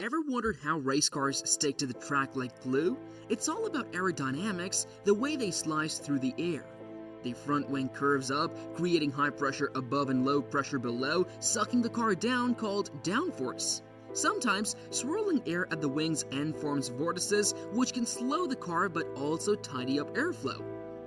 Ever wondered how race cars stick to the track like glue? It's all about aerodynamics, the way they slice through the air. The front wing curves up, creating high pressure above and low pressure below, sucking the car down, called downforce. Sometimes, swirling air at the wing's end forms vortices, which can slow the car but also tidy up airflow.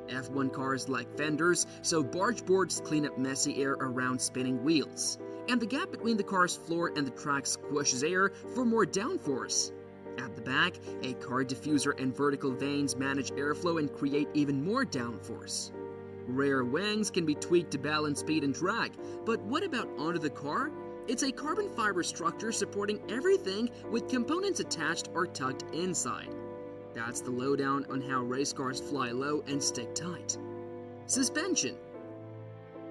F1 cars like fenders, so barge boards clean up messy air around spinning wheels. And the gap between the car's floor and the track squishes air for more downforce. At the back, a car diffuser and vertical vanes manage airflow and create even more downforce. Rear wings can be tweaked to balance speed and drag, but what about under the car? It's a carbon fiber structure supporting everything with components attached or tucked inside. That's the lowdown on how race cars fly low and stick tight. Suspension.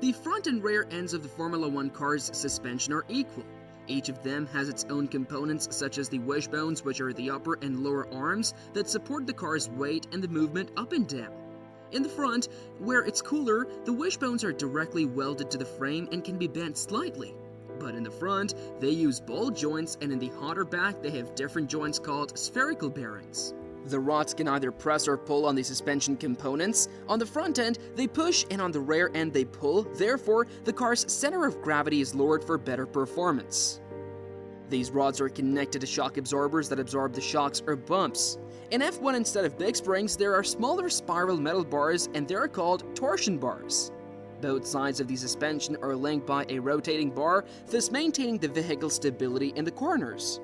The front and rear ends of the Formula One car's suspension are equal. Each of them has its own components such as the wishbones, which are the upper and lower arms that support the car's weight and the movement up and down. In the front, where it's cooler, the wishbones are directly welded to the frame and can be bent slightly. But in the front, they use ball joints, and in the hotter back, they have different joints called spherical bearings. The rods can either press or pull on the suspension components. On the front end, they push, and on the rear end, they pull. Therefore, the car's center of gravity is lowered for better performance. These rods are connected to shock absorbers that absorb the shocks or bumps. In F1, instead of big springs, there are smaller spiral metal bars, and they are called torsion bars. Both sides of the suspension are linked by a rotating bar, thus maintaining the vehicle's stability in the corners.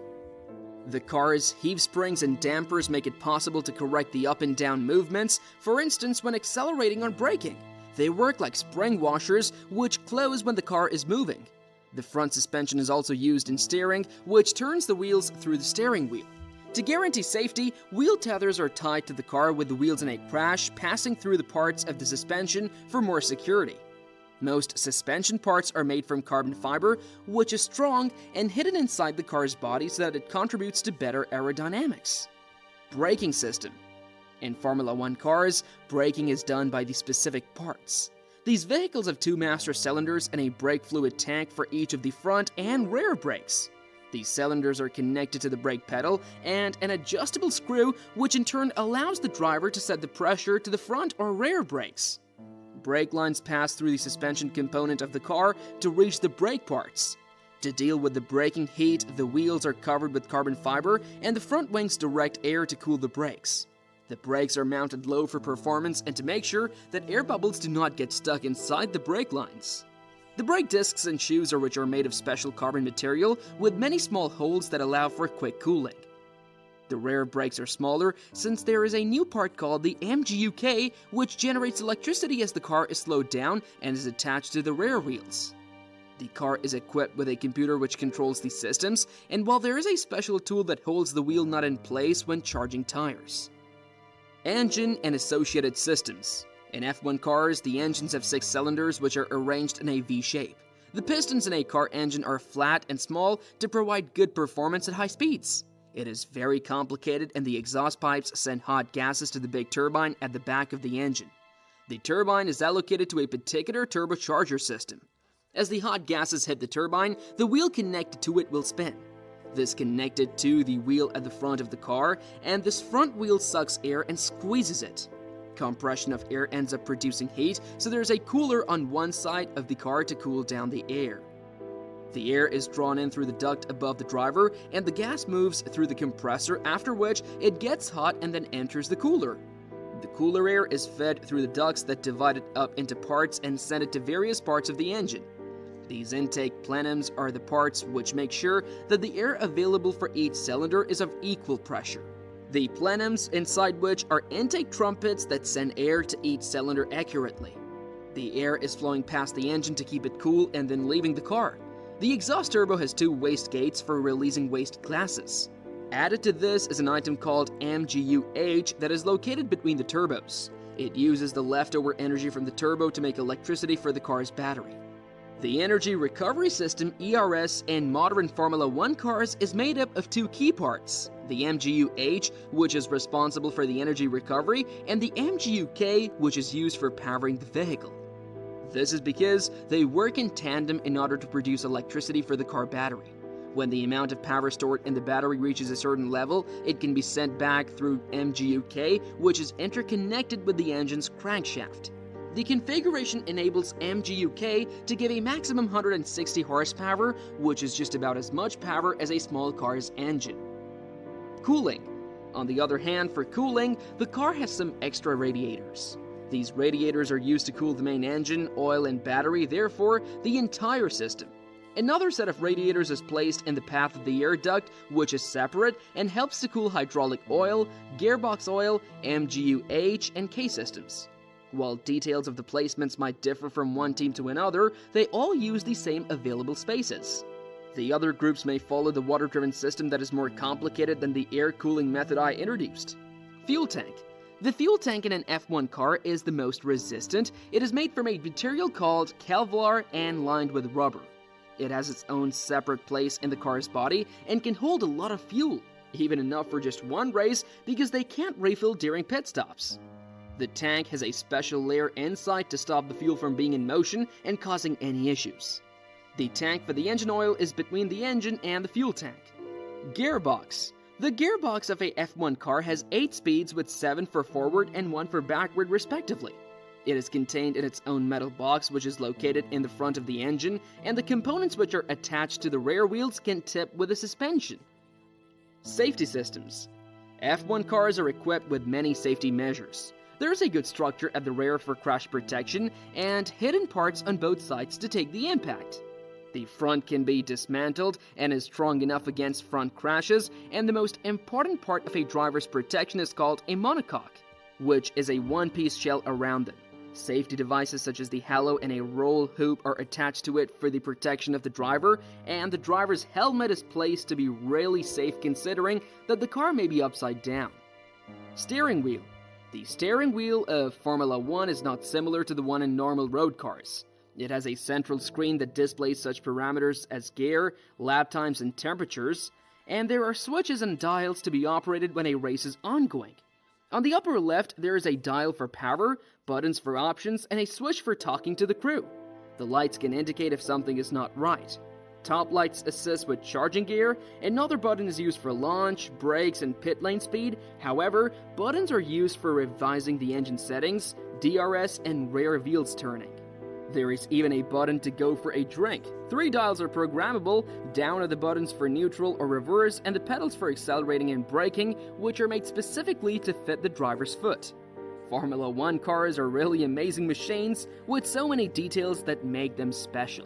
The car's heave springs and dampers make it possible to correct the up and down movements, for instance when accelerating or braking. They work like spring washers, which close when the car is moving. The front suspension is also used in steering, which turns the wheels through the steering wheel. To guarantee safety, wheel tethers are tied to the car with the wheels in a crash, passing through the parts of the suspension for more security. Most suspension parts are made from carbon fiber, which is strong and hidden inside the car's body so that it contributes to better aerodynamics. Braking system. In Formula One cars, braking is done by the specific parts. These vehicles have two master cylinders and a brake fluid tank for each of the front and rear brakes. These cylinders are connected to the brake pedal and an adjustable screw, which in turn allows the driver to set the pressure to the front or rear brakes. Brake lines pass through the suspension component of the car to reach the brake parts. To deal with the braking heat, the wheels are covered with carbon fiber and the front wings direct air to cool the brakes. The brakes are mounted low for performance and to make sure that air bubbles do not get stuck inside the brake lines. The brake discs and shoes which are made of special carbon material with many small holes that allow for quick cooling. The rear brakes are smaller since there is a new part called the MGUK, which generates electricity as the car is slowed down and is attached to the rear wheels. The car is equipped with a computer which controls the systems, and while there is a special tool that holds the wheel nut in place when charging tires. Engine and associated systems. In F1 cars, the engines have 6 cylinders which are arranged in a V shape. The pistons in a car engine are flat and small to provide good performance at high speeds. It is very complicated, and the exhaust pipes send hot gases to the big turbine at the back of the engine. The turbine is allocated to a particular turbocharger system. As the hot gases hit the turbine, the wheel connected to it will spin. This connected to the wheel at the front of the car, and this front wheel sucks air and squeezes it. Compression of air ends up producing heat, so there's a cooler on one side of the car to cool down the air. The air is drawn in through the duct above the driver, and the gas moves through the compressor, after which it gets hot and then enters the cooler. The cooler air is fed through the ducts that divide it up into parts and send it to various parts of the engine. These intake plenums are the parts which make sure that the air available for each cylinder is of equal pressure. The plenums, inside which are intake trumpets that send air to each cylinder accurately. The air is flowing past the engine to keep it cool and then leaving the car. The exhaust turbo has 2 waste gates for releasing waste gases. Added to this is an item called MGUH that is located between the turbos. It uses the leftover energy from the turbo to make electricity for the car's battery. The Energy Recovery System, ERS, in modern Formula One cars is made up of 2 key parts: the MGUH, which is responsible for the energy recovery, and the MGUK, which is used for powering the vehicle. This is because they work in tandem in order to produce electricity for the car battery. When the amount of power stored in the battery reaches a certain level, it can be sent back through MGUK, which is interconnected with the engine's crankshaft. The configuration enables MGUK to give a maximum 160 horsepower, which is just about as much power as a small car's engine. Cooling. On the other hand, for cooling, the car has some extra radiators. These radiators are used to cool the main engine, oil, and battery, therefore the entire system. Another set of radiators is placed in the path of the air duct, which is separate and helps to cool hydraulic oil, gearbox oil, MGU-H, and K systems. While details of the placements might differ from one team to another, they all use the same available spaces. The other groups may follow the water-driven system that is more complicated than the air cooling method I introduced. Fuel tank. The fuel tank in an F1 car is the most resistant. It is made from a material called Kevlar and lined with rubber. It has its own separate place in the car's body and can hold a lot of fuel, even enough for just one race because they can't refill during pit stops. The tank has a special layer inside to stop the fuel from being in motion and causing any issues. The tank for the engine oil is between the engine and the fuel tank. Gearbox. The gearbox of a F1 car has 8 speeds with 7 for forward and 1 for backward respectively. It is contained in its own metal box which is located in the front of the engine, and the components which are attached to the rear wheels can tip with a suspension. Safety systems. F1 cars are equipped with many safety measures. There is a good structure at the rear for crash protection and hidden parts on both sides to take the impact. The front can be dismantled and is strong enough against front crashes, and the most important part of a driver's protection is called a monocoque, which is a one-piece shell around them. Safety devices such as the halo and a roll hoop are attached to it for the protection of the driver, and the driver's helmet is placed to be really safe considering that the car may be upside down. Steering wheel. The steering wheel of Formula 1 is not similar to the one in normal road cars. It has a central screen that displays such parameters as gear, lap times, and temperatures, and there are switches and dials to be operated when a race is ongoing. On the upper left, there is a dial for power, buttons for options, and a switch for talking to the crew. The lights can indicate if something is not right. Top lights assist with charging gear. Another button is used for launch, brakes, and pit lane speed. However, buttons are used for revising the engine settings, DRS, and rear wheels turning. There is even a button to go for a drink. 3 dials are programmable. Down are the buttons for neutral or reverse, and the pedals for accelerating and braking, which are made specifically to fit the driver's foot. Formula 1 cars are really amazing machines with so many details that make them special.